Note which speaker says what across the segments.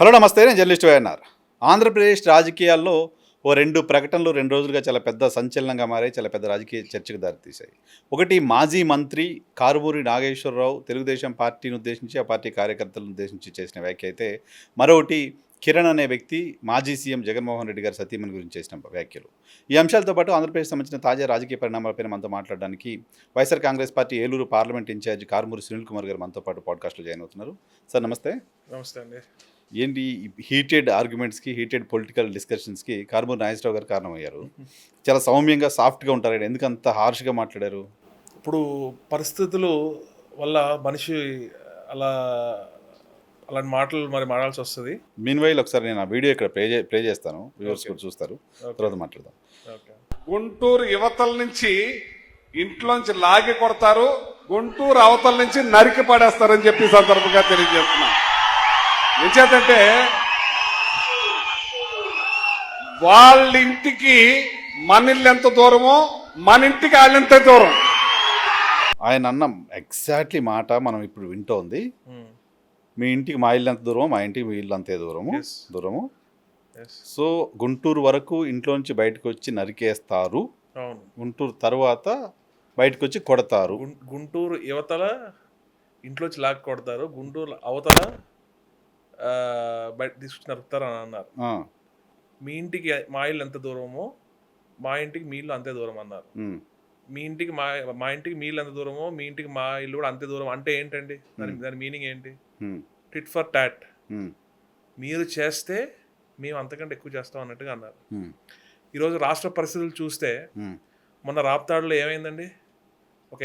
Speaker 1: Hello నమస్తే, నేను journalist YNR. Andhra Pradesh రాజకీయాల్లో ఓ 2 ప్రకటనలు 2 రోజులుగా చాలా పెద్ద సంచలనంగా మారాయి. చాలా పెద్ద రాజకీయ చర్చకు దారితీశాయి. ఒకటి, మాజీ మంత్రి కారుమూరి నాగేశ్వరరావు తెలుగుదేశం పార్టీని ఉద్దేశించి, ఆ పార్టీ కార్యకర్తలను ఉద్దేశించి చేసిన వ్యాఖ్య అయితే, మరొకటి కిరణ్ అనే వ్యక్తి మాజీ సీఎం జగన్మోహన్ రెడ్డి గారి సతీమణి గురించి చేసిన వ్యాఖ్యలు. ఈ అంశాలతో పాటు ఆంధ్రప్రదేశ్ సంబంధించిన తాజా రాజకీయ పరిణామాలపైన మనతో మాట్లాడడానికి వైఎస్ఆర్ కాంగ్రెస్ పార్టీ ఏలూరు పార్లమెంట్ ఇన్ఛార్జ్ కారుమూరి సునీల్ కుమార్ గారు మనతో పాటు పాడ్కాస్ట్లో జాయిన్ అవుతున్నారు. సార్ నమస్తే.
Speaker 2: నమస్తే అండి.
Speaker 1: ఏంటి హీటెడ్ ఆర్గ్యుమెంట్స్కి, హీటెడ్ పొలిటికల్ డిస్కషన్స్కి కారుమూరి నాగేశ్వరరావు గారు కారణమయ్యారు. చాలా సౌమ్యంగా, సాఫ్ట్గా ఉంటారు. ఎందుకు అంత హార్ష్గా మాట్లాడారు?
Speaker 2: ఇప్పుడు పరిస్థితులు వల్ల మనిషి అలా అలాంటి మాటలు మరి మాట్లాడాల్సి వస్తుంది.
Speaker 1: మీన్వైల్ ఒకసారి నేను ఆ వీడియో ఇక్కడ ప్లే చేస్తాను, వ్యూవర్స్ కూడా చూస్తారు, తర్వాత మాట్లాడదాం.
Speaker 3: గుంటూరు యువతల నుంచి ఇంట్లోంచి లాగి కొడతారు, గుంటూరు అవతల నుంచి నరికి పడేస్తారని చెప్పి సందర్భంగా తెలియజేస్తున్నాను. ఎంచేతంటే వాళ్ళ ఇంటికి మన ఇల్లు ఎంత దూరమో మన ఇంటికి వాళ్ళెంత దూరం.
Speaker 1: ఆయన అన్న ఎగ్జాక్ట్లీ మాట మనం ఇప్పుడు వింటోంది. మీ ఇంటికి మా ఇల్లు ఎంత దూరమో మా ఇంటికి మీ ఇల్లు అంతే దూరము. సో గుంటూరు వరకు ఇంట్లోంచి బయటకు వచ్చి నరికేస్తారు, గుంటూరు తర్వాత బయటకు వచ్చి కొడతారు.
Speaker 2: గుంటూరు యువతల ఇంట్లోంచి లాగి కొడతారు, గుంటూరు అవతల బయట తీసుకొచ్చి నరుకుతారు అని అన్నారు. మీ ఇంటికి మా ఇల్లు ఎంత దూరమో మా ఇంటికి మీ ఇల్లు అంతే దూరం అన్నారు. మీ ఇంటికి మా ఇంటికి మీ ఇల్లు ఎంత దూరమో మీ ఇంటికి మా ఇల్లు కూడా అంతే దూరం అంటే ఏంటండి? దాని మీనింగ్ ఏంటి? Tit for tat. మీరు చేస్తే మేము అంతకంటే ఎక్కువ చేస్తాం అన్నట్టుగా అన్నారు. ఈరోజు రాష్ట్ర పరిస్థితులు చూస్తే మొన్న రాప్తాడులో ఏమైందండి? ఒక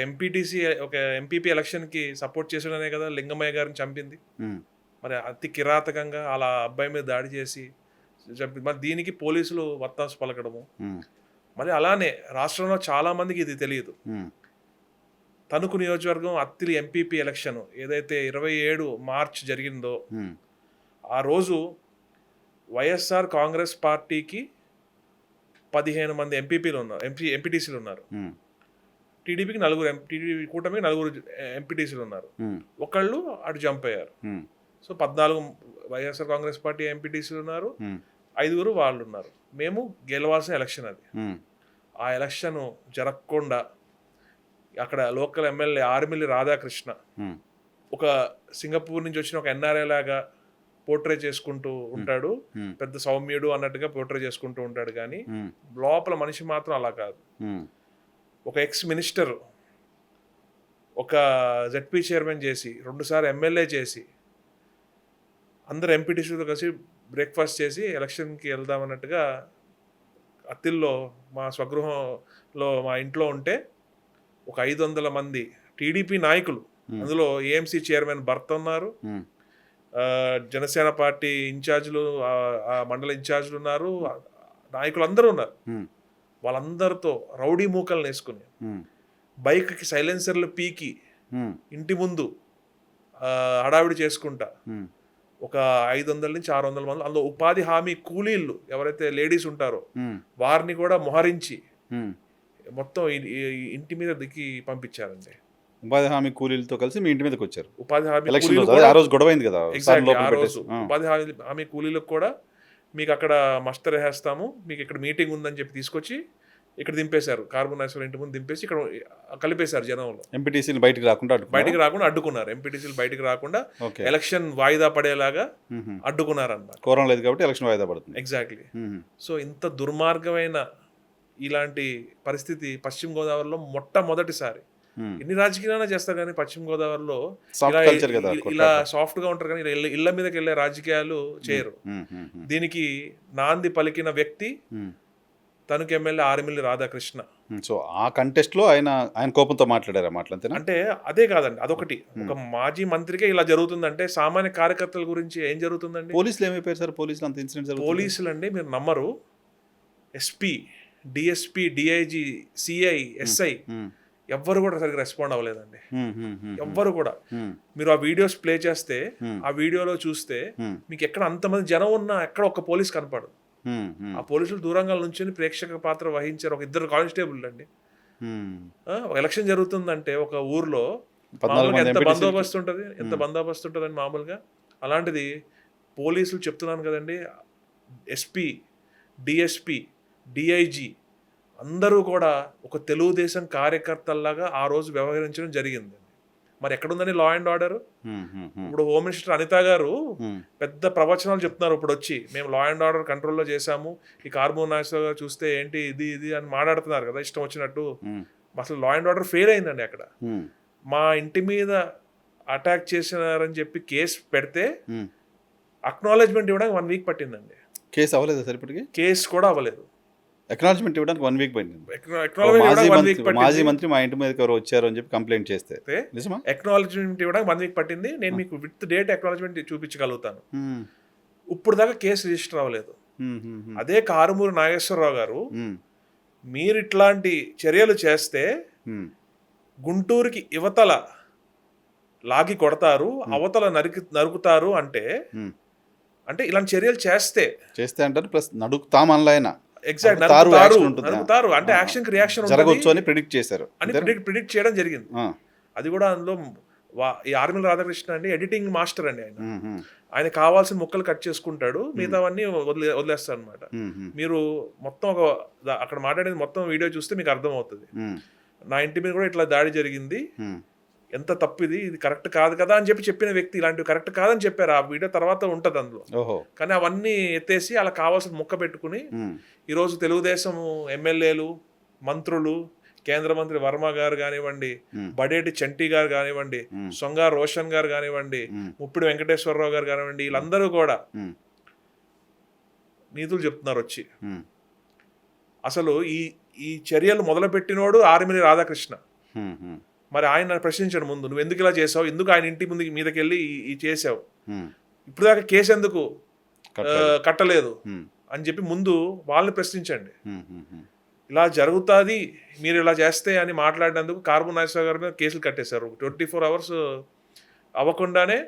Speaker 2: ఎంపీపీ ఎలక్షన్కి సపోర్ట్ చేసాడనే కదా లింగమయ్య గారిని చంపింది. మరి అతి కిరాతకంగా అలా అబ్బాయి మీద దాడి చేసి చంపి, మరి దీనికి పోలీసులు వత్తాసు పలకడము. మరి అలానే రాష్ట్రంలో చాలా మందికి ఇది తెలియదు. తణుకు నియోజకవర్గం అత్తిలి ఎంపీపీ ఎలక్షన్ ఏదైతే 27 మార్చ్ జరిగిందో, ఆ రోజు వైఎస్ఆర్ కాంగ్రెస్ పార్టీకి 15 మంది ఎంపీపీలు ఉన్నారు, ఎంపీటీసీలు ఉన్నారు. టీడీపీకి 4, టీడీపీ కూటమికి 4 ఎంపీటీసీలు ఉన్నారు. ఒకళ్ళు అటు జంప్ అయ్యారు. సో 14 వైఎస్ఆర్ కాంగ్రెస్ పార్టీ ఎంపీటీసీలు ఉన్నారు, 5 వాళ్ళు ఉన్నారు. మేము గెలవాల్సిన ఎలక్షన్ అది. ఆ ఎలక్షన్ జరగకుండా అక్కడ లోకల్ ఎమ్మెల్యే ఆర్మిల్లి రాధాకృష్ణ ఒక సింగపూర్ నుంచి వచ్చిన ఒక ఎన్ఆర్ఐ లాగా పోర్ట్రే చేసుకుంటూ ఉంటాడు, పెద్ద సౌమ్యుడు అన్నట్టుగా పోర్ట్రే చేసుకుంటూ ఉంటాడు. కానీ లోపల మనిషి మాత్రం అలా కాదు. ఒక ఎక్స్ మినిస్టర్, ఒక జెడ్పీ చైర్మన్ చేసి, 2 సార్లు ఎమ్మెల్యే చేసి, అందరు ఎంపీటీసీతో కలిసి బ్రేక్ఫాస్ట్ చేసి ఎలక్షన్కి వెళ్దామన్నట్టుగా అత్తిల్లో మా స్వగృహంలో మా ఇంట్లో ఉంటే ఒక 500 మంది టీడీపీ నాయకులు, అందులో ఏఎంసీ చైర్మన్ భర్త ఉన్నారు, జనసేన పార్టీ ఇన్ఛార్జీలు, ఆ మండల ఇన్ఛార్జీలు ఉన్నారు, నాయకులు అందరూ ఉన్నారు. వాళ్ళందరితో రౌడీ మూకలు వేసుకుని బైక్కి సైలెన్సర్లు పీకి ఇంటి ముందు హడావిడి చేసుకుంటా ఒక 500 నుంచి 600 మంది, అందులో ఉపాధి హామీ కూలీళ్ళు ఎవరైతే లేడీస్ ఉంటారో వారిని కూడా మోహరించి మొత్తం ఇంటి మీద దిక్కి పంపించారండి.
Speaker 1: ఉపాధి హామీ కూలీలతో కలిసి మీ ఇంటి మీదకి వచ్చారు.
Speaker 2: ఉపాధి హామీ
Speaker 1: గొడవైంది కదా,
Speaker 2: ఉపాధి హామీ కూలీలకు కూడా మీకు అక్కడ మస్టర్ వేస్తాము, మీకు ఇక్కడ మీటింగ్ ఉందని చెప్పి తీసుకొచ్చి ఇక్కడ దింపేశారు. కారుమూరి నాగేశ్వరరావు ఇంటి ముందు దింపేసి ఇక్కడ కలిపేశారు జనంలో.
Speaker 1: ఎంపీటీసీలు బయటికి రాకుండా
Speaker 2: అడ్డుకున్నారు. ఎంపీటీసీలు బయటికి రాకుండా ఎలక్షన్ వాయిదా పడేలాగా అడ్డుకున్నారు అన్నమాట.
Speaker 1: కోరం లేదు కాబట్టి ఎలక్షన్ వాయిదా పడుతుంది.
Speaker 2: ఎగ్జాక్ట్లీ. సో ఇంత దుర్మార్గమైన ఇలాంటి పరిస్థితి పశ్చిమ గోదావరిలో మొట్టమొదటిసారి. ఎన్ని రాజకీయాలైనా చేస్తారు కానీ పశ్చిమ గోదావరిలో ఇలా సాఫ్ట్ గా ఉంటారు, కానీ ఇళ్ల మీదకి వెళ్ళే రాజకీయాలు చేయరు. దీనికి నాంది పలికిన వ్యక్తి తణుకు ఎమ్మెల్యే ఆర్మిల్లి రాధాకృష్ణ.
Speaker 1: సో ఆ కంటెస్ట్ లో ఆయన కోపంతో మాట్లాడారు మాట్లాడితే.
Speaker 2: అంటే అదే కాదండి, అదొకటి. ఒక మాజీ మంత్రికే ఇలా జరుగుతుందంటే సామాన్య కార్యకర్తల గురించి ఏం జరుగుతుందండి?
Speaker 1: పోలీసులు ఏమైపోయారు సార్? పోలీసులు అంత ఇన్సిడెంట్.
Speaker 2: పోలీసులు అండి, మీరు నమ్మరు, SP, DSP, DIG, CI, SI ఎవ్వరు కూడా సరిగ్గా రెస్పాండ్ అవ్వలేదండి. ఎవ్వరు కూడా. మీరు ఆ వీడియోస్ ప్లే చేస్తే, ఆ వీడియోలో చూస్తే మీకు ఎక్కడ అంతమంది జనం ఉన్నా ఎక్కడ ఒక్క పోలీస్ కనపడదు. ఆ పోలీసులు దూరంగా నుంచి ప్రేక్షక పాత్ర వహించారు. ఒక 2 కానిస్టేబుల్ అండి. ఒక ఎలక్షన్ జరుగుతుందంటే ఒక ఊర్లో ఎంత బందోబస్తు ఉంటుంది, ఎంత బందోబస్తు ఉంటుందని మామూలుగా. అలాంటిది పోలీసులు చెప్తున్నాను కదండి, ఎస్పీ, డిఎస్పి, డిఐజీ అందరూ కూడా ఒక తెలుగుదేశం కార్యకర్తల్లాగా ఆ రోజు వ్యవహరించడం జరిగింది. మరి ఎక్కడుందని లా అండ్ ఆర్డర్? ఇప్పుడు హోమ్ మినిస్టర్ అనిత గారు పెద్ద ప్రవచనాలు చెప్తున్నారు ఇప్పుడు వచ్చి, మేము లా అండ్ ఆర్డర్ కంట్రోల్లో చేశాము, ఈ కార్బన్ నాయకులు గారు చూస్తే ఏంటి ఇది అని మాట్లాడుతున్నారు కదా ఇష్టం వచ్చినట్టు. అసలు లా అండ్ ఆర్డర్ ఫెయిల్ అయిందండి అక్కడ. మా ఇంటి మీద అటాక్ చేసినారని చెప్పి కేసు పెడితే అక్నాలెడ్జ్మెంట్ ఇవ్వడానికి 1 వీక్ పట్టిందండి.
Speaker 1: కేసు అవ్వలేదు సార్ ఇప్పటికి?
Speaker 2: కేసు కూడా అవ్వలేదు.
Speaker 1: అక్నాలెడ్జ్మెంట్ ఇవ్వడానికి 1 వీక్ పట్టింది. మాజీ మంత్రి మా ఇంటి మీదకి ఎవరు వచ్చారు అని చెప్పి కంప్లైంట్ చేస్తే నిజమా?
Speaker 2: అక్నాలెడ్జ్మెంట్ ఇవ్వడానికి 1 వీక్ పట్టింది. నేను మీకు విత్ డేట్ అక్నాలెడ్జ్మెంట్ చూపించగలుగుతాను. ఇప్పుడు దాకా కేసు రిజిస్టర్ అవ్వలేదు. అదే కారుమూరి నాగేశ్వరరావు గారు, మీరు ఇట్లాంటి చర్యలు చేస్తే గుంటూరుకి యువతల లాగి కొడతారు, అవతల నరుకుతారు అంటే ఇలాంటి చర్యలు చేస్తే
Speaker 1: అంటారు. ప్లస్ నడుకుతామనలైనా
Speaker 2: ఎగ్జాక్ట్ నరుకుతారు అంటే యాక్షన్ కి రియాక్షన్
Speaker 1: జరగవచ్చు అని ప్రిడిక్ట్ చేశారు,
Speaker 2: అని ప్రిడిక్ట్ చేయడం జరిగింది. అది కూడా అందులో ఈ ఆర్మిల రాధాకృష్ణ అండి ఎడిటింగ్ మాస్టర్ అండి. ఆయన కావాల్సిన ముక్కలు కట్ చేసుకుంటాడు, మిగతావన్నీ వదిలేస్తాడు అనమాట. మీరు మొత్తం అక్కడ మాట్లాడేది మొత్తం వీడియో చూస్తే మీకు అర్థం అవుతుంది. నా ఇంటి మీద కూడా ఇట్లా దాడి జరిగింది, ఎంత తప్పు ఇది కరెక్ట్ కాదు కదా అని చెప్పిన వ్యక్తి ఇలాంటివి కరెక్ట్ కాదని చెప్పారు. ఆ వీడియో తర్వాత ఉంటుంది అందులో. కానీ అవన్నీ ఎత్తేసి అలా కావాల్సిన ముక్క పెట్టుకుని ఈరోజు తెలుగుదేశం ఎమ్మెల్యేలు, మంత్రులు, కేంద్ర మంత్రి వర్మ గారు కానివ్వండి, బడేటి చంటి గారు కానివ్వండి, సొంగారు రోషన్ గారు కానివ్వండి, ముప్పిడి వెంకటేశ్వరరావు గారు కానివ్వండి, వీళ్ళందరూ కూడా నీతులు చెప్తున్నారు వచ్చి. అసలు ఈ చర్యలు మొదలుపెట్టినోడు ఆర్మిలి రాధాకృష్ణ. మరి ఆయన ప్రశ్నించాడు ముందు, నువ్వు ఎందుకు ఇలా చేసావు, ఎందుకు ఆయన ఇంటి ముందు మీదకి వెళ్ళి చేసావు, ఇప్పుడు దాకా కేసు ఎందుకు కట్టలేదు అని చెప్పి ముందు వాళ్ళని ప్రశ్నించండి. ఇలా జరుగుతుంది, మీరు ఇలా చేస్తే అని మాట్లాడినందుకు కార్బన్ నాగేశ్వర గారి మీద కేసులు కట్టేశారు. 24 hours అవ్వకుండానే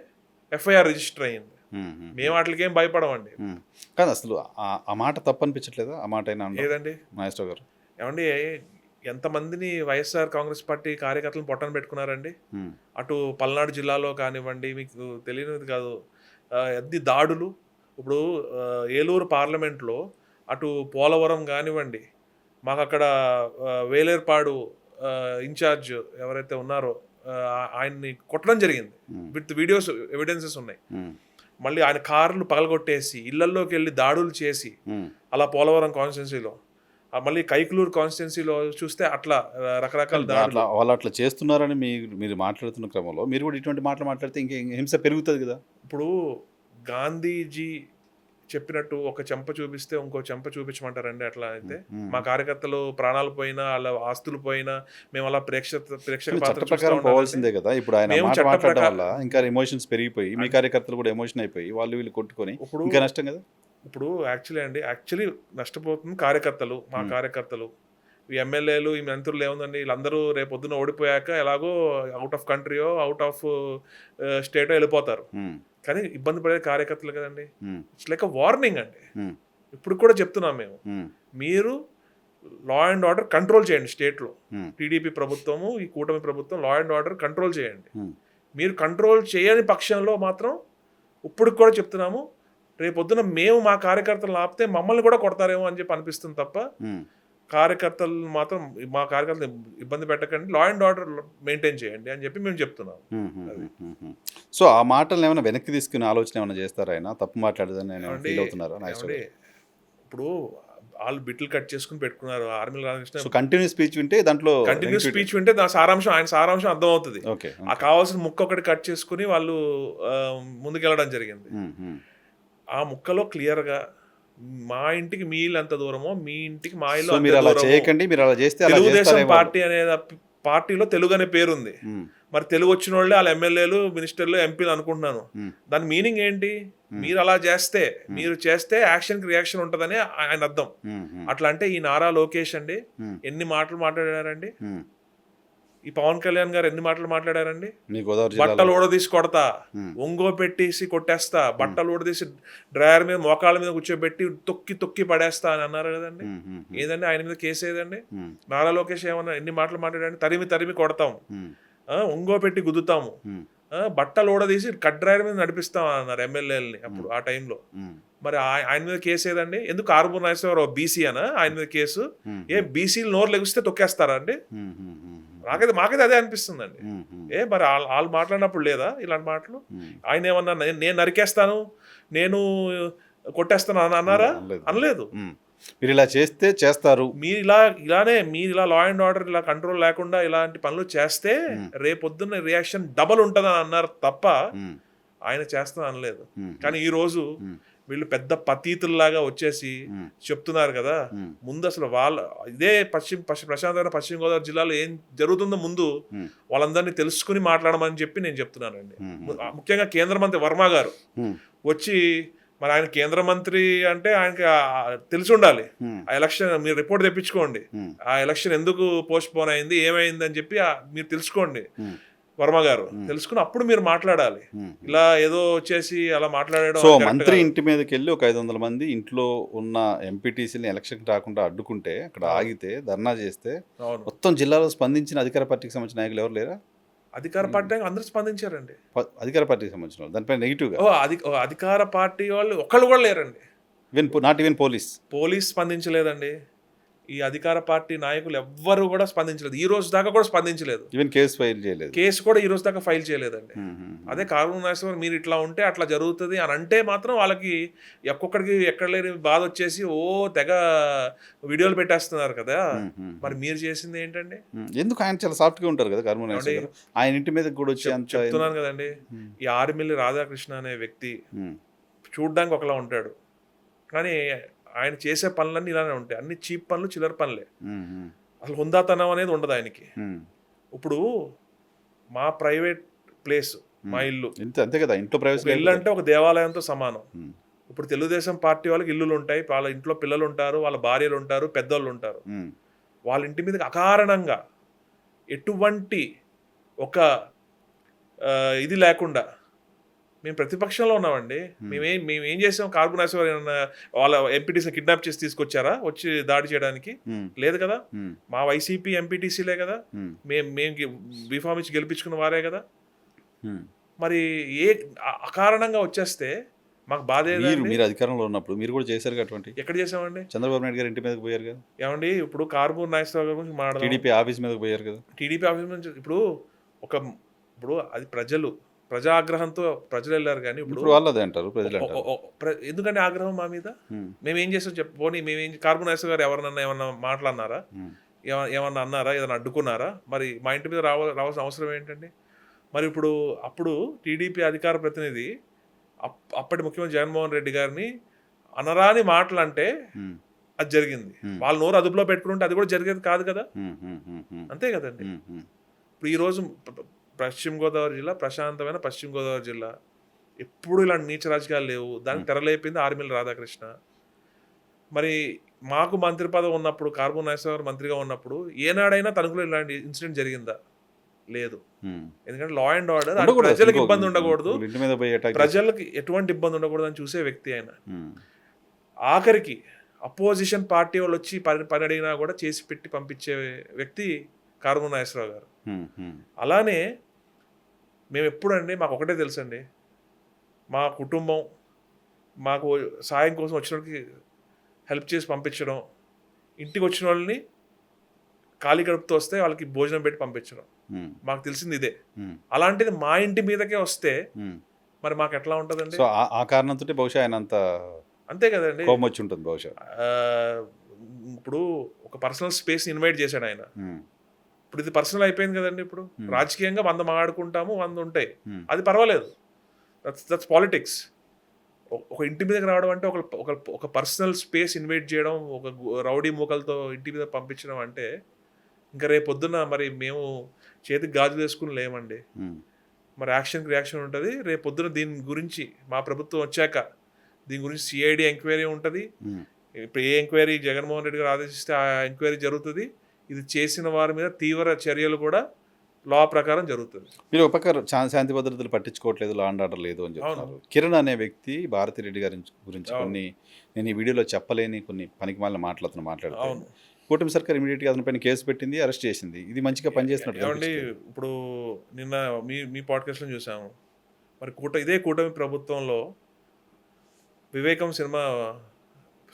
Speaker 2: ఎఫ్ఐఆర్ రిజిస్టర్ అయ్యింది. మేము వాటికేం భయపడమండి.
Speaker 1: కానీ అసలు ఆ మాట తప్పనిపించట్లేదా? ఆ మాట అయినా
Speaker 2: ఏదండి
Speaker 1: నాగేశ్వర గారు? ఏమండి,
Speaker 2: ఎంతమందిని వైఎస్ఆర్ కాంగ్రెస్ పార్టీ కార్యకర్తలను పొట్టన పెట్టుకున్నారండి. అటు పల్నాడు జిల్లాలో కానివ్వండి, మీకు తెలియనిది కాదు, ఎద్ది దాడులు. ఇప్పుడు ఏలూరు పార్లమెంట్లో అటు పోలవరం కానివ్వండి, మాకు అక్కడ వేలేర్పాడు ఇన్ఛార్జ్ ఎవరైతే ఉన్నారో ఆయన్ని కొట్టడం జరిగింది. విత్ వీడియోస్ ఎవిడెన్సెస్ ఉన్నాయి. మళ్ళీ ఆయన కార్లు పగలగొట్టేసి ఇళ్లలోకి వెళ్ళి దాడులు చేసి అలా పోలవరం కాన్స్టిట్యున్సీలో, మళ్ళీ కైకులూరు కాన్స్టిట్యున్సీలో చూస్తే అట్లా రకరకాల దాడులు
Speaker 1: వాళ్ళు అట్లా చేస్తున్నారని మీరు మాట్లాడుతున్న క్రమంలో మీరు కూడా ఇటువంటి మాటలు మాట్లాడితే ఇంక హింస పెరుగుతుంది కదా.
Speaker 2: ఇప్పుడు గాంధీజీ చెప్పినట్టు ఒక చెంప చూపిస్తే ఇంకో చెంప చూపించమంటారండి? అట్లా అయితే మా కార్యకర్తలు ప్రాణాలు పోయినా, అలా ఆస్తులు పోయినా మేము అలా ప్రేక్షక
Speaker 1: పాత్ర పోవాల్సిందే కదా. ఇప్పుడు ఆయన మాట్లాడడం వల్ల ఇంకా ఎమోషన్స్ పెరిగిపోయి మీ కార్యకర్తలు కూడా ఎమోషన్ అయిపోయి వాళ్ళు వీళ్ళు కొట్టుకొని ఇంకా నష్టం కదా.
Speaker 2: ఇప్పుడు యాక్చువల్లీ నష్టపోతుంది కార్యకర్తలు, మా కార్యకర్తలు. ఈ ఎమ్మెల్యేలు, ఈ మంత్రులు ఏముందండి, వీళ్ళందరూ రేపు పొద్దున ఓడిపోయాక ఎలాగో అవుట్ ఆఫ్ కంట్రీయో అవుట్ ఆఫ్ స్టేటో వెళ్ళిపోతారు. కానీ ఇబ్బంది పడే కార్యకర్తలు కదండి. ఇట్స్ లైక్ అ వార్నింగ్ అండి. ఇప్పుడు కూడా చెప్తున్నాం మేము, మీరు లా అండ్ ఆర్డర్ కంట్రోల్ చేయండి స్టేట్లో. టీడీపీ ప్రభుత్వము, ఈ కూటమి ప్రభుత్వం లా అండ్ ఆర్డర్ కంట్రోల్ చేయండి. మీరు కంట్రోల్ చేయని పక్షంలో మాత్రం ఇప్పుడు కూడా చెప్తున్నాము, రేపొద్దున మేము మా కార్యకర్తలను ఆపితే మమ్మల్ని కూడా కొడతారేమో అని చెప్పి అనిపిస్తుంది తప్ప కార్యకర్తలు మాత్రం మా కార్యకర్తలు ఇబ్బంది పెట్టకండి, లా అండ్ ఆర్డర్ మెయింటైన్ చేయండి అని చెప్పి మేము చెప్తున్నాం.
Speaker 1: సో ఆ మాటలను ఏమైనా వెనక్కి తీసుకునే ఆలోచన ఏమైనా చేస్తారా? ఆయన తప్పు మాట్లాడదని
Speaker 2: ఇప్పుడు వాళ్ళు బిట్లు కట్ చేసుకుని పెట్టుకున్నారు ఆర్మీ రాధాకృష్ణ.
Speaker 1: కంటిన్యూస్ స్పీచ్ వింటే దాంట్లో
Speaker 2: స్పీచ్ వింటే ఆయన సారాంశం అర్థం అవుతుంది. ఆ కావాల్సిన ముక్క ఒకటి కట్ చేసుకుని వాళ్ళు ముందుకెళ్ళడం జరిగింది. ఆ ముక్కలో క్లియర్గా మా ఇంటికి మీ ఇల్లు ఎంత దూరమో మీ ఇంటికి మా ఇల్లు తెలుగుదేశం పార్టీ అనే పార్టీలో తెలుగు అనే పేరుంది. మరి తెలుగు వచ్చిన వాళ్ళే వాళ్ళ ఎమ్మెల్యేలు, మినిస్టర్లు, ఎంపీలు అనుకుంటున్నాను. దాని మీనింగ్ ఏంటి? మీరు అలా చేస్తే, మీరు చేస్తే యాక్షన్ కి రియాక్షన్ ఉంటుందని ఆయన అర్థం. అట్లా అంటే ఈ నారా లోకేష్ అండి ఎన్ని మాటలు మాట్లాడారండి, ఈ పవన్ కళ్యాణ్ గారు ఎన్ని మాటలు మాట్లాడారండి. బట్టలు ఊడదీసి కొడతా, ఒంగో పెట్టేసి కొట్టేస్తా, బట్టలు ఊడదీసి డ్రైవర్ మీద మోకాళ్ళ మీద కూర్చోబెట్టి తొక్కి పడేస్తా అని అన్నారు కదండి. ఏదండి ఆయన మీద కేసు ఏదండి? నారా లోకేష్ ఏమన్నా ఎన్ని మాటలు మాట్లాడారండి? తరిమి కొడతాం, ఒంగో పెట్టి గుద్దుతాము, బట్టలు ఊడదీసి కట్ డ్రైవర్ మీద నడిపిస్తాం అన్నారు ఎమ్మెల్యేలని అప్పుడు ఆ టైంలో. మరి ఆయన మీద కేసు ఏదండి? ఎందుకు కారుమూరి నాగేశ్వరరావు బీసీ అనా ఆయన మీద కేసు? బీసీలు నోరు లెగిస్తే తొక్కేస్తారా అండి? మాకైతే అదే అనిపిస్తుందండి. మరి వాళ్ళు మాట్లాడినప్పుడు లేదా ఇలాంటి మాటలు? ఆయన ఏమన్నా నేను నరికేస్తాను, నేను కొట్టేస్తాను అన్నారా? అనలేదు.
Speaker 1: మీరు ఇలా చేస్తే చేస్తారు,
Speaker 2: మీరు ఇలా లా అండ్ ఆర్డర్ ఇలా కంట్రోల్ లేకుండా ఇలాంటి పనులు చేస్తే రేపొద్దున్న రియాక్షన్ డబల్ ఉంటుందని అన్నారు తప్ప ఆయన చేస్తాను అనలేదు. కానీ ఈ రోజు వీళ్ళు పెద్ద పతీతుల్లాగా వచ్చేసి చెప్తున్నారు కదా. ముందు అసలు ఇదే ప్రశాంతమైన పశ్చిమ గోదావరి జిల్లాలో ఏం జరుగుతుందో ముందు వాళ్ళందరినీ తెలుసుకుని మాట్లాడమని చెప్పి నేను చెప్తున్నానండి. ముఖ్యంగా కేంద్ర మంత్రి వర్మ గారు వచ్చి, మరి ఆయన కేంద్ర మంత్రి అంటే ఆయనకి తెలిసి ఉండాలి. ఆ ఎలక్షన్ మీరు రిపోర్ట్ తెప్పించుకోండి, ఆ ఎలక్షన్ ఎందుకు పోస్ట్ పోన్ అయింది, ఏమైంది అని చెప్పి మీరు తెలుసుకోండి వర్మ గారు. తెలుసుకుని అప్పుడు మీరు మాట్లాడాలి. ఇలా ఏదో వచ్చేసి అలా మాట్లాడడం.
Speaker 1: సో మంత్రి ఇంటి మీదకి వెళ్ళి ఒక 500 మంది ఇంట్లో ఉన్న ఎంపీటీసీని ఎలక్షన్ రాకుండా అడ్డుకుంటే, అక్కడ ఆగితే ధర్నా చేస్తే మొత్తం జిల్లాలో స్పందించిన అధికార పార్టీకి సంబంధించిన నాయకులు ఎవరు లేరా?
Speaker 2: అధికార పార్టీ అందరూ స్పందించారండి.
Speaker 1: అధికార పార్టీకి సంబంధించిన వాళ్ళు దానిపై నెగిటివ్గా
Speaker 2: అధికార పార్టీ వాళ్ళు ఒక్కళ్ళు కూడా లేరండి.
Speaker 1: నాట్ ఈవెన్ పోలీస్
Speaker 2: స్పందించలేదండి. ఈ అధికార పార్టీ నాయకులు ఎవ్వరు కూడా స్పందించలేదు. ఈ రోజు దాకా కూడా స్పందించలేదు.
Speaker 1: ఈవెన్ కేసు ఫైల్ చేయలేదు.
Speaker 2: కేసు కూడా ఈ రోజు దాకా ఫైల్ చేయలేదండి. అదే కారుమూరి నాగేశ్వరరావు మీరు ఇట్లా ఉంటే అట్లా జరుగుతుంది అని అంటే మాత్రం వాళ్ళకి ఒక్కొక్కడికి ఎక్కడ లేని బాధ వచ్చేసి తెగ వీడియోలు పెట్టేస్తున్నారు కదా. మరి మీరు చేసింది ఏంటండి?
Speaker 1: ఎందుకు ఆయన చాలా సాఫ్ట్ గా ఉంటారు కదా కారుమూరి నాగేశ్వరరావు. ఆయన ఇంటి మీద కూడా వచ్చి
Speaker 2: చెప్తున్నాను కదండి. ఈ ఆర్మిల్లి రాధాకృష్ణ అనే వ్యక్తి చూడ్డానికి ఒకలా ఉంటాడు, కానీ ఆయన చేసే పనులన్నీ ఇలానే ఉంటాయి. అన్ని చీప్ పనులు, చిల్లర పనులే. అసలు హుందాతనం అనేది ఉండదు ఆయనకి. ఇప్పుడు మా ప్రైవేట్ ప్లేస్, మా ఇల్లు
Speaker 1: అంతే కదా, ఇంట్లో ప్రైవేట్
Speaker 2: ఇల్లు అంటే ఒక దేవాలయంతో సమానం. ఇప్పుడు తెలుగుదేశం పార్టీ వాళ్ళకి ఇల్లులు ఉంటాయి, వాళ్ళ ఇంట్లో పిల్లలు ఉంటారు, వాళ్ళ భార్యలు ఉంటారు, పెద్దోళ్ళు ఉంటారు. వాళ్ళ ఇంటి మీద అకారణంగా ఎటువంటి ఒక ఇది లేకుండా మేము ప్రతిపక్షంలో ఉన్నామండి. మేమేం చేసాం? కారుమూరి నాగేశ్వరరావు వాళ్ళ ఎంపీటీసీ కిడ్నాప్ చేసి తీసుకొచ్చారా వచ్చి దాడి చేయడానికి? లేదు కదా. మా వైసీపీ ఎంపీటీసీలే కదా, మేము బీఫామ్ ఇచ్చి గెలిపించుకున్న వారే కదా. మరి అకారణంగా వచ్చేస్తే మాకు బాధ.
Speaker 1: మీరు అధికారంలో ఉన్నప్పుడు మీరు కూడా చేశారు అటువంటి.
Speaker 2: ఎక్కడ చేసామండి?
Speaker 1: చంద్రబాబు నాయుడు గారు ఇంటి మీదకి పోయారు కదా.
Speaker 2: ఏమండి ఇప్పుడు కారుమూరి నాగేశ్వరరావు గారి గురించి మాట్లాడారు.
Speaker 1: టీడీపీ ఆఫీస్ మీదకి పోయారు కదా.
Speaker 2: టీడీపీ ఆఫీస్ నుంచి ఇప్పుడు అది ప్రజా ఆగ్రహంతో ప్రజలు వెళ్ళారు. కానీ ఇప్పుడు
Speaker 1: వాళ్ళదే అంటారు ప్రజలు.
Speaker 2: ఎందుకంటే ఆగ్రహం మా మీద మేమేం చేసాం పోనీ కారుమూరి నాగేశ్వరరావు గారు ఎవరన్నా ఏమన్నా మాట్లాడినారా? ఏమన్నా అన్నారా? ఏదైనా అడ్డుకున్నారా? మరి మా ఇంటి మీద రావాల్సిన అవసరం ఏంటండి? మరి అప్పుడు టీడీపీ అధికార ప్రతినిధి అప్పటి ముఖ్యమంత్రి జగన్మోహన్ రెడ్డి గారిని అనరాని మాటలు అంటే అది జరిగింది. వాళ్ళ నోరు అదుపులో పెట్టుకుంటే అది కూడా జరిగేది కాదు కదా. అంతే కదండి. ఇప్పుడు ఈరోజు పశ్చిమ గోదావరి జిల్లా ప్రశాంతమైన పశ్చిమ గోదావరి జిల్లా. ఎప్పుడు ఇలాంటి నీచ రాజకీయాలు లేవు. దానికి తెరలేపింది ఆర్మిల్లి రాధాకృష్ణ. మరి మాకు మంత్రి పదవి ఉన్నప్పుడు, కారుమూరి నాగేశ్వరరావు మంత్రిగా ఉన్నప్పుడు ఏనాడైనా తణుకులో ఇలాంటి ఇన్సిడెంట్ జరిగిందా? లేదు. ఎందుకంటే లా అండ్ ఆర్డర్, ప్రజలకు ఇబ్బంది ఉండకూడదు, ప్రజలకు ఎటువంటి ఇబ్బంది ఉండకూడదు అని చూసే వ్యక్తి ఆయన. ఆఖరికి అపోజిషన్ పార్టీ వాళ్ళు వచ్చి పని అడిగినా కూడా చేసి పెట్టి పంపించే వ్యక్తి కారుమూరి నాగేశ్వరరావు గారు. అలానే మేము ఎప్పుడండి, మాకు ఒకటే తెలుసండి, మా కుటుంబం మాకు సాయం కోసం వచ్చిన వాళ్ళకి హెల్ప్ చేసి పంపించడం, ఇంటికి వచ్చిన వాళ్ళని ఖాళీ కడుపుతో వస్తే వాళ్ళకి భోజనం పెట్టి పంపించడం, మాకు తెలిసింది ఇదే. అలాంటిది మా ఇంటి మీదకే వస్తే మరి మాకు ఎట్లా ఉంటుందండి?
Speaker 1: సో ఆ కారణంతో బహుశా ఆయన
Speaker 2: అంతే కదండి
Speaker 1: కోపం వచ్చి ఉంటుంది బహుశా.
Speaker 2: ఇప్పుడు ఒక పర్సనల్ స్పేస్ ఇన్వైట్ చేశాడు ఆయన. ఇప్పుడు ఇది పర్సనల్ అయిపోయింది కదండి. ఇప్పుడు రాజకీయంగా 100 మాట్లాడుకుంటాము, 100 ఉంటాయి, అది పర్వాలేదు, దట్స్ పాలిటిక్స్. ఒక ఇంటి మీదకి రావడం అంటే ఒక పర్సనల్ స్పేస్ ఇన్వైట్ చేయడం, ఒక రౌడీ మూకలతో ఇంటి మీద పంపించడం అంటే ఇంకా రేపు పొద్దున్న మరి మేము చేతికి గాజులు వేసుకుని లేమండి. మరి యాక్షన్కి రియాక్షన్ ఉంటుంది. రేపు పొద్దున దీని గురించి మా ప్రభుత్వం వచ్చాక దీని గురించి సిఐడి ఎంక్వైరీ ఉంటుంది. ఇప్పుడు ఏ ఎంక్వైరీ జగన్మోహన్ రెడ్డి గారు ఆదేశిస్తే ఆ ఎంక్వైరీ జరుగుతుంది. ఇది చేసిన వారి మీద తీవ్ర చర్యలు కూడా లా ప్రకారం జరుగుతుంది.
Speaker 1: మీరు ఒక పక్క శాంతి భద్రతలు పట్టించుకోవట్లేదు, లా అండ్ ఆర్డర్ లేదు అని చెప్తున్నారు. కిరణ్ అనే వ్యక్తి భారతి రెడ్డి గారి గురించి కొన్ని నేను ఈ వీడియోలో చెప్పలేని కొన్ని పనికిమాలిన మాట్లాడుతున్నాను. కూటమి సర్కార్ ఇమీడియట్గా అతని పైన కేసు పెట్టింది, అరెస్ట్ చేసింది. ఇది మంచిగా పనిచేస్తున్నట్టు
Speaker 2: ఏమండి
Speaker 1: కనిపించలేదు.
Speaker 2: ఇప్పుడు నిన్న మీ పాడ్కాస్ట్లో చూసాము. మరి ఇదే కూటమి ప్రభుత్వంలో వివేకం సినిమా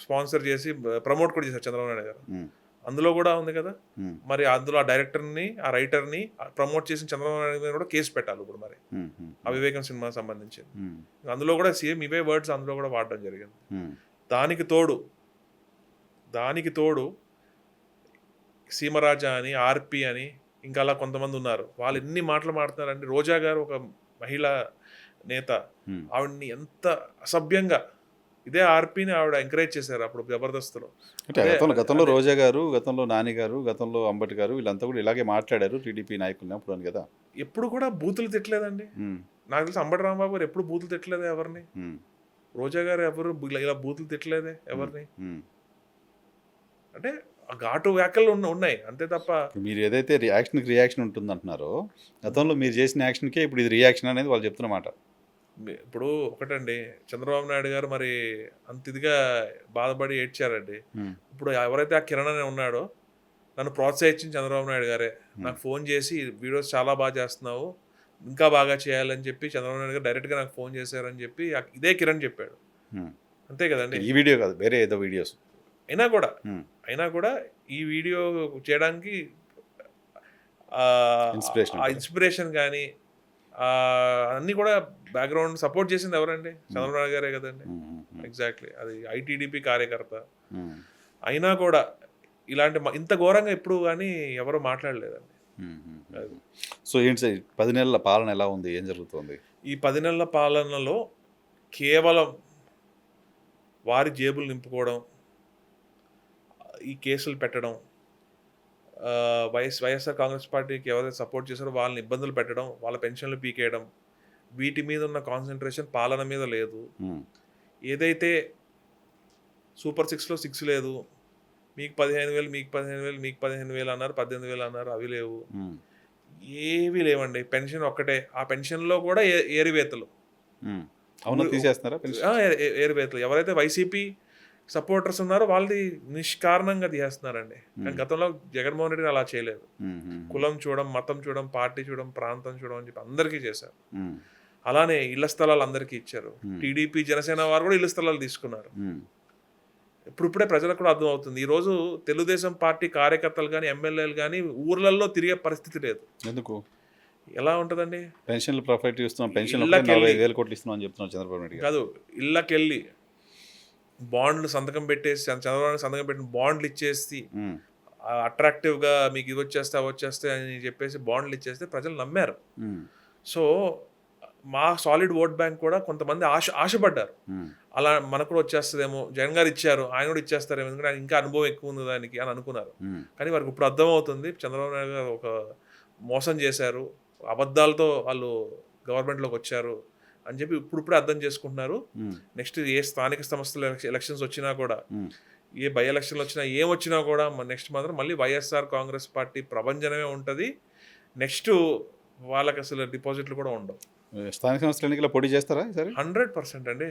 Speaker 2: స్పాన్సర్ చేసి ప్రమోట్ కూడా చేశారు చంద్రబాబు నాయుడు గారు.
Speaker 1: ఉమ్,
Speaker 2: అందులో కూడా ఉంది కదా.
Speaker 1: ఉమ్,
Speaker 2: మరి అందులో ఆ డైరెక్టర్ని, ఆ రైటర్ని ప్రమోట్ చేసిన చంద్రబాబు నాయుడు మీద కూడా కేసు పెట్టాలి ఇప్పుడు మరి
Speaker 1: ఉమ్, ఉమ్,
Speaker 2: ఆ వివేకం సినిమా సంబంధించి.
Speaker 1: ఉమ్,
Speaker 2: అందులో కూడా సేమ్ ఇవే వర్డ్స్ అందులో కూడా వాడడం జరిగింది.
Speaker 1: ఉమ్,
Speaker 2: దానికి తోడు సీమరాజా అని, ఆర్పి అని, ఇంకా అలా కొంతమంది ఉన్నారు. వాళ్ళు ఎన్ని మాటలు మాట్లాడుతున్నారంటే, రోజా గారు ఒక మహిళా నేత,
Speaker 1: ఉమ్.
Speaker 2: ఆవిడ్ని ఎంత అసభ్యంగా ఇదే ఆర్పిని ఆవిడ ఎంకరేజ్ చేశారు అప్పుడు జబర్దస్త్లో.
Speaker 1: అంటే గతంలో రోజా గారు, గతంలో నాని గారు, గతంలో అంబటి గారు వీళ్ళంతా కూడా ఇలాగే మాట్లాడారు టీడీపీ నాయకుల్ని అప్పుడు అని కదా.
Speaker 2: ఎప్పుడు కూడా బూతులు తిట్టలేదండి.
Speaker 1: ఉమ్,
Speaker 2: నాకు తెలిసి అంబటి రాంబాబు గారు ఎప్పుడు బూతులు తిట్టలేదే ఎవరిని.
Speaker 1: ఉమ్,
Speaker 2: రోజా గారు ఎవరు ఇలా బూతులు తిట్టలేదే ఎవరిని.
Speaker 1: ఉమ్.
Speaker 2: అంటే ఆ ఘాటు వ్యాఖ్యలు ఉన్నాయి అంతే తప్ప.
Speaker 1: మీరు ఏదైతే రియాక్షన్ ఉంటుంది అంటున్నారో, గతంలో మీరు చేసిన యాక్షన్కే ఇప్పుడు ఇది రియాక్షన్ అనేది వాళ్ళు చెప్తున్నమాట.
Speaker 2: ఇప్పుడు ఒకటండి, చంద్రబాబు నాయుడు గారు మరి అంత ఇదిగా బాధపడి ఏడ్చారండి.
Speaker 1: ఉమ్,
Speaker 2: ఇప్పుడు ఎవరైతే ఆ కిరణ్ అని ఉన్నాడో నన్ను ప్రోత్సహించిన చంద్రబాబు నాయుడు గారే. నాకు ఫోన్ చేసి వీడియోస్ చాలా బాగా చేస్తున్నావు, ఇంకా బాగా చేయాలని చెప్పి చంద్రబాబు నాయుడు గారు డైరెక్ట్గా నాకు ఫోన్ చేశారని చెప్పి ఇదే కిరణ్ చెప్పాడు.
Speaker 1: ఉమ్.
Speaker 2: అంతే కదండి.
Speaker 1: ఈ వీడియో కాదు, వేరే ఏదో వీడియోస్.
Speaker 2: అయినా కూడా ఈ వీడియో చేయడానికి ఇన్స్పిరేషన్ కానీ అన్నీ కూడా బ్యాక్గ్రౌండ్ సపోర్ట్ చేసింది ఎవరండి? చంద్రబాబు నాయుడు గారే కదండి. ఎగ్జాక్ట్లీ, అది ఐటీడీపీ కార్యకర్త. అయినా కూడా ఇలాంటి ఇంత ఘోరంగా ఎప్పుడు కానీ ఎవరు మాట్లాడలేదండి.
Speaker 1: సో ఏంటి సార్ 10 నెలల పాలన ఎలా ఉంది, ఏం జరుగుతుంది?
Speaker 2: ఈ 10 నెలల పాలనలో కేవలం వారి జేబులు నింపుకోవడం, ఈ కేసులు పెట్టడం, వైఎస్ఆర్ కాంగ్రెస్ పార్టీకి ఎవరైతే సపోర్ట్ చేశారో వాళ్ళని ఇబ్బందులు పెట్టడం, వాళ్ళ పెన్షన్లు పీకేయడం, వీటి మీద ఉన్న కాన్సన్ట్రేషన్ పాలన మీద లేదు. ఏదైతే సూపర్ 6లో 6 లేదు, మీకు 15,000 మీకు 15,000 మీకు 15,000 అన్నారు, 18,000 అన్నారు, అవి లేవు, ఏవి లేవండి. పెన్షన్ ఒక్కటే, ఆ పెన్షన్లో కూడా ఏరివేతలు.
Speaker 1: అవును, తీసేస్తున్నారా
Speaker 2: ఏరివేతలు? ఎవరైతే వైసీపీ సపోర్టర్స్ ఉన్నారో వాళ్ళది నిష్కారణంగా తీసేస్తున్నారండి. కానీ గతంలో జగన్మోహన్ రెడ్డి అలా చేయలేదు. కులం చూడడం, మతం చూడడం, పార్టీ చూడడం, ప్రాంతం చూడడం అని చెప్పి అందరికీ చేశారు. అలానే ఇళ్ల స్థలాలు అందరికీ ఇచ్చారు. టీడీపీ జనసేన వారు కూడా ఇళ్ల స్థలాలు తీసుకున్నారు. ఇప్పుడే ప్రజలకు కూడా అర్థం అవుతుంది. ఈరోజు తెలుగుదేశం పార్టీ కార్యకర్తలు కానీ, ఎమ్మెల్యేలు కానీ ఊర్లలో తిరిగే పరిస్థితి లేదు.
Speaker 1: ఎందుకు?
Speaker 2: ఎలా ఉంటుందండి?
Speaker 1: పెన్షన్లు ప్రొఫైట్ ఇస్తున్నాం, పెన్షన్ 45,000 కోట్లు ఇస్తున్నాం అని చెప్తున్నాం చంద్రబాబు నాయుడు
Speaker 2: కాదు, ఇళ్ళకెళ్ళి బాండ్లు సంతకం పెట్టేసి, చంద్రబాబు సంతకం పెట్టిన బాండ్లు ఇచ్చేసి అట్రాక్టివ్గా మీకు ఇవి వచ్చేస్తే అని చెప్పేసి బాండ్లు ఇచ్చేస్తే ప్రజలు నమ్మారు. సో మా సాలిడ్ ఓట్ బ్యాంక్ కూడా కొంతమంది ఆశపడ్డారు, అలా మనకు కూడా వచ్చేస్తుందేమో, జగన్ గారు ఇచ్చారు, ఆయన కూడా ఇచ్చేస్తారేమో, ఎందుకంటే ఆయన ఇంకా అనుభవం ఎక్కువ ఉంది దానికి అని అనుకున్నారు. కానీ వారికి ఇప్పుడు అర్థమవుతుంది చంద్రబాబు నాయుడు గారు ఒక మోసం చేశారు, అబద్ధాలతో వాళ్ళు గవర్నమెంట్లోకి వచ్చారు అని చెప్పి ఇప్పుడే అర్థం చేసుకుంటున్నారు. నెక్స్ట్ ఏ స్థానిక సంస్థల ఎలక్షన్స్ వచ్చినా కూడా, ఏ బై ఎలక్షన్లు వచ్చినా, ఏమొచ్చినా కూడా నెక్స్ట్ మాత్రం మళ్ళీ వైఎస్ఆర్ కాంగ్రెస్ పార్టీ ప్రభంజనమే ఉంటుంది. నెక్స్ట్ వాళ్ళకి అసలు డిపాజిట్లు కూడా ఉండవు.
Speaker 1: స్థానిక సంస్థల ఎన్నికల్లో పోటీ చేస్తారా సరే?
Speaker 2: 100% అండి.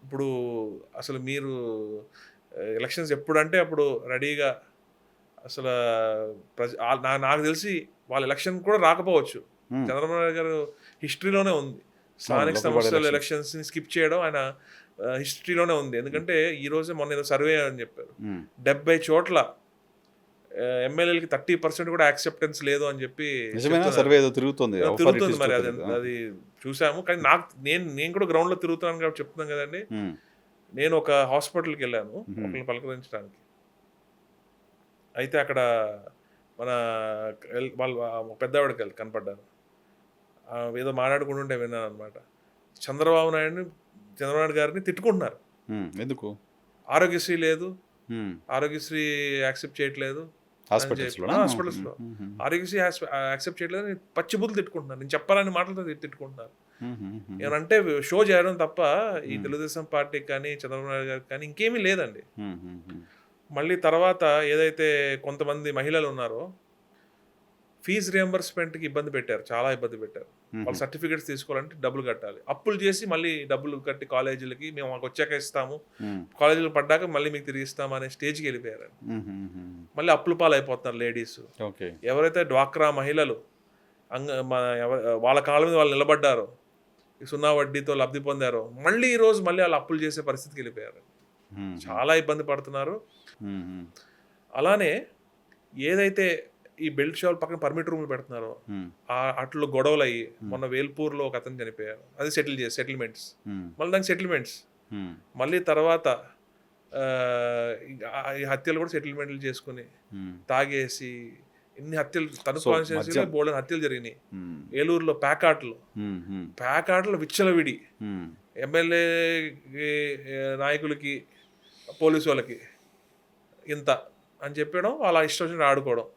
Speaker 2: ఇప్పుడు అసలు మీరు ఎలక్షన్స్ ఎప్పుడంటే అప్పుడు రెడీగా, అసలు నాకు తెలిసి వాళ్ళ ఎలక్షన్ కూడా రాకపోవచ్చు. చంద్రబాబు నాయుడు గారు హిస్టరీలోనే ఉంది స్థానిక సంస్థల ఎలక్షన్స్ని స్కిప్ చేయడం, ఆయన హిస్టరీలోనే ఉంది. ఎందుకంటే ఈ రోజే మొన్న ఏదో సర్వే అని చెప్పారు, 70 చోట్ల ఎమ్మెల్యేలకి 30% కూడా యాక్సెప్టెన్స్ లేదు అని చెప్పి
Speaker 1: సర్వే తిరుగుతుంది.
Speaker 2: మరి అది చూసాము. కానీ నేను కూడా గ్రౌండ్లో తిరుగుతున్నాను కాబట్టి చెప్తున్నాను కదండి. నేను ఒక హాస్పిటల్కి వెళ్ళాను ఒకరిని పలకరించడానికి. అయితే అక్కడ మన వాళ్ళు పెద్దవాడికి కనపడ్డాను, ఏదో మాట్లాడుకుంటుంటే విన్నాను అనమాట. చంద్రబాబు నాయుడు గారిని తిట్టుకుంటున్నారు.
Speaker 1: ఎందుకు?
Speaker 2: ఆరోగ్యశ్రీ లేదు, ఆరోగ్యశ్రీ యాక్సెప్ట్ చేయట్లేదు, హాస్పిటల్స్లో ఆరోగ్యశ్రీ యాక్సెప్ట్ చేయట్లేదు, పచ్చి బుద్ధులు తిట్టుకుంటున్నారు. నేను చెప్పాలని మాటలతో తిట్టుకుంటున్నారు. ఏమంటే షో చేయడం తప్ప ఈ తెలుగుదేశం పార్టీకి కానీ చంద్రబాబు నాయుడు గారికి కానీ ఇంకేమీ లేదండి. మళ్ళీ తర్వాత ఏదైతే కొంతమంది మహిళలు ఉన్నారో ఫీజు రియంబర్స్మెంట్కి ఇబ్బంది పెట్టారు, చాలా ఇబ్బంది పెట్టారు. వాళ్ళు సర్టిఫికేట్స్ తీసుకోవాలంటే డబ్బులు కట్టాలి, అప్పులు చేసి మళ్ళీ డబ్బులు కట్టి కాలేజీలకి మేము మాకు వచ్చాక ఇస్తాము, కాలేజీలు పడ్డాక మళ్ళీ మీకు తిరిగి ఇస్తాము అనే స్టేజ్కి వెళ్ళిపోయారు. మళ్ళీ అప్పుల పాలు అయిపోతున్నారు లేడీస్.
Speaker 1: ఓకే.
Speaker 2: ఎవరైతే డ్వాక్రా మహిళలు వాళ్ళ కాళ్ళ మీద వాళ్ళు నిలబడ్డారో, ఈ సున్నా వడ్డీతో లబ్ధి పొందారో, మళ్ళీ ఈరోజు మళ్ళీ వాళ్ళు అప్పులు చేసే పరిస్థితికి వెళ్ళిపోయారు. చాలా ఇబ్బంది పడుతున్నారు. అలానే ఏదైతే ఈ బెల్ట్ షాప్ పక్కన పర్మిట్ రూమ్లు పెడుతున్నారో అట్లు గొడవలు అయ్యి మొన్న వేల్పూర్లో ఒక అతను చనిపోయారు. అది సెటిల్మెంట్స్, మళ్ళీ దానికి సెటిల్మెంట్స్, మళ్ళీ తర్వాత ఈ హత్యలు కూడా సెటిల్మెంట్లు చేసుకుని తాగేసి ఇన్ని హత్యలు తన కాన్స్టిట్యున్సీలో బోల్డెన్ హత్యలు జరిగినాయి. ఏలూరులో ప్యాకాట్లు విచ్చలవిడి ఎమ్మెల్యే నాయకులకి పోలీసు వాళ్ళకి ఇంత అని చెప్పడం, వాళ్ళ ఇష్టం వచ్చినట్టు ఆడుకోవడం.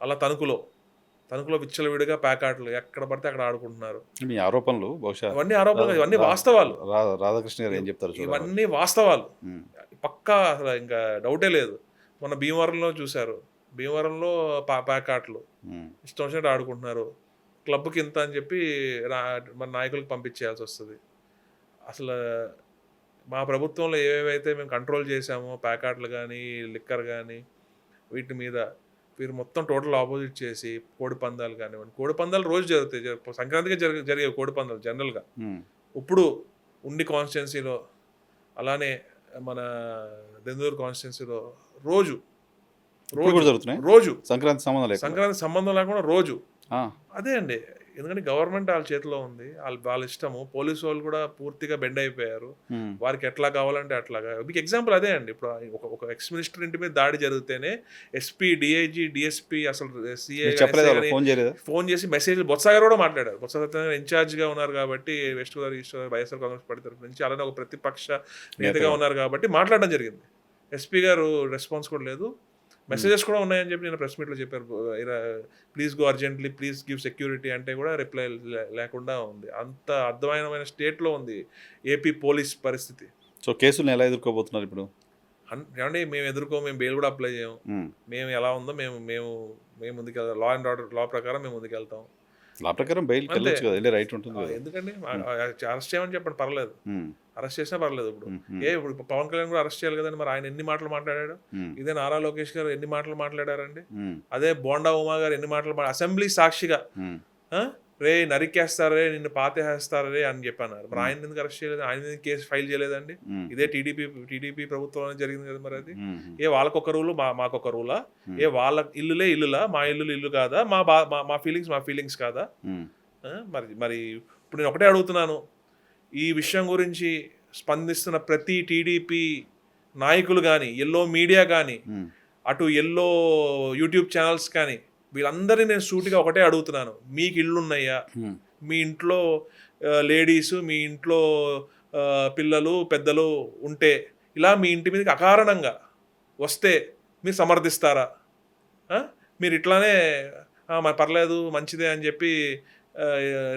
Speaker 2: అలా తణుకులో విచ్చలవిడిగా ప్యాకాట్లు ఎక్కడ పడితే అక్కడ ఆడుకుంటున్నారు.
Speaker 1: మీ ఆరోపణలు బహుశా
Speaker 2: ఇవన్నీ ఆరోపణలు, ఇవన్నీ వాస్తవాలు.
Speaker 1: రాధాకృష్ణ గారు ఏం చెప్తారు?
Speaker 2: ఇవన్నీ వాస్తవాలు, పక్కా, అసలు ఇంకా డౌటే లేదు. మొన్న భీమవరంలో చూశారు, భీమవరంలో ప్యాకాట్లు ఇష్టం వచ్చినట్టు ఆడుకుంటున్నారు. క్లబ్కి ఇంత అని చెప్పి మన నాయకులకు పంపించేయాల్సి వస్తుంది. అసలు మా ప్రభుత్వంలో ఏవేవైతే మేము కంట్రోల్ చేసామో, ప్యాకాట్లు కానీ లిక్కర్ కానీ, వీటి మీద వీరు మొత్తం టోటల్ ఆపోజిట్ చేసి కోడి పందాలు కానివ్వండి, కోడి పందాలు రోజు జరుగుతాయి, సంక్రాంతికి జరిగే కోడి పందాలు జనరల్గా. ఇప్పుడు ఉండి కాన్స్టిట్యున్సీలో, అలానే మన దెందులూరు కాన్స్టిట్యున్సీలో రోజు
Speaker 1: సంక్రాంతి
Speaker 2: సంబంధం లేకుండా రోజు అదే అండి. ఎందుకంటే గవర్నమెంట్ వాళ్ళ చేతిలో ఉంది, వాళ్ళ ఇష్టము. పోలీసు వాళ్ళు కూడా పూర్తిగా బెండ్ అయిపోయారు. వారికి ఎట్లా కావాలంటే అట్లాగా. మీకు ఎగ్జాంపుల్ అదే అండి. ఇప్పుడు ఒక ఎక్స్ మినిస్టర్ ఇంటి మీద దాడి జరిగితేనే ఎస్పీ, డిఐజీ, డిఎస్పీ, అసలు సిఐ ఫోన్ చేసి మెసేజ్లు బొత్స గారు కూడా మాట్లాడారు. బొత్స సత్యనారాయణ ఇన్ఛార్జ్గా ఉన్నారు కాబట్టి west Godavari, east Godavari, YSR Congress party తరఫు నుంచి, అలానే ఒక ప్రతిపక్ష నేతగా ఉన్నారు కాబట్టి మాట్లాడడం జరిగింది. ఎస్పీ గారు రెస్పాన్స్ కూడా లేదు. మెసేజెస్ కూడా ఉన్నాయని చెప్పి నేను ప్రెస్ మీట్లో చెప్పారు. Please go urgently, please give security అంటే కూడా రిప్లై లేకుండా ఉంది. అంత అర్థమైన స్టేట్లో ఉంది ఏపీ పోలీస్ పరిస్థితి.
Speaker 1: సో కేసులను ఎలా ఎదుర్కోబోతున్నారు ఇప్పుడు?
Speaker 2: ఏమంటే మేము బెయిల్ కూడా అప్లై చేయము. మేము ఎలా ఉందో మేము ముందుకెళ్తాం. లా అండ్ ఆర్డర్ లా ప్రకారం మేము ముందుకెళ్తాం.
Speaker 1: లా ప్రకారం బెయిల్ వెళ్ళొచ్చు కదా, వెళ్ళే రైట్ ఉంటుంది.
Speaker 2: ఎందుకండి అరెస్ట్ చేయమని చెప్పండి, పర్లేదు, అరెస్ట్ చేసినా పర్లేదు. ఇప్పుడు పవన్ కళ్యాణ్ కూడా అరెస్ట్ చేయాలి కదండి. మరి ఆయన ఎన్ని మాటలు మాట్లాడాడు? ఇదే నారా లోకేష్ గారు ఎన్ని మాటలు మాట్లాడారండి? అదే బోండా ఉమా గారు ఎన్ని మాటలు అసెంబ్లీ సాక్షిగా రే నరికేస్తారే, నిన్ను పాతేస్తారే అని చెప్పన్నారు. మరి ఆయన ఎందుకు అరెస్ట్ చేయలేదు? ఆయన ఎందుకు కేసు ఫైల్ చేయలేదండి? ఇదే టీడీపీ ప్రభుత్వంలో జరిగింది కదా. మరి అది వాళ్ళకొక రూలు, మాకొక రూలా? వాళ్ళ ఇల్లులా, మా ఇల్లు కాదా? మా ఫీలింగ్స్ కాదా? మరి ఇప్పుడు నేను ఒకటే అడుగుతున్నాను, ఈ విషయం గురించి స్పందిస్తున్న ప్రతి టీడీపీ నాయకులు కానీ, ఎల్లో మీడియా కానీ, అటు ఎల్లో యూట్యూబ్ ఛానల్స్ కానీ, వీళ్ళందరినీ నేను సూటిగా ఒకటే అడుగుతున్నాను. మీకు ఇళ్ళు ఉన్నాయా? మీ ఇంట్లో లేడీసు, మీ ఇంట్లో పిల్లలు, పెద్దలు ఉంటే, ఇలా మీ ఇంటి మీదకి అకారణంగా వస్తే మీరు సమర్థిస్తారా? మీరు ఇట్లానే మరి పర్లేదు, మంచిదే అని చెప్పి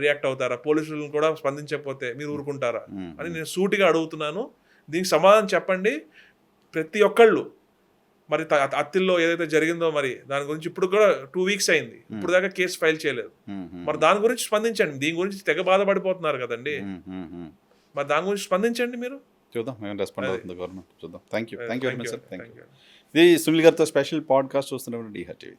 Speaker 2: రియాక్ట్ అవుతారా? పోలీసులను కూడా స్పందించకపోతే మీరు ఊరుకుంటారా అని నేను సూటిగా అడుగుతున్నాను. దీనికి సమాధానం చెప్పండి ప్రతి ఒక్కళ్ళు. మరి అత్తిల్లో ఏదైతే జరిగిందో, మరి దాని గురించి ఇప్పుడు కూడా 2 weeks అయింది, ఇప్పుడు దాకా కేసు ఫైల్ చేయలేదు. మరి దాని గురించి స్పందించండి. దీని గురించి తెగ బాధపడిపోతున్నారు కదండి. మరి దాని గురించి స్పందించండి మీరు.
Speaker 1: చూద్దాం రెస్పాండ్ అవుతుంది గవర్నమెంట్. చూద్దాం. Thank you very much sir. Thank you. ఇది సునీల్ గారితో స్పెషల్ పాడ్కాస్ట్ చూస్తున్నప్పుడు DHTV.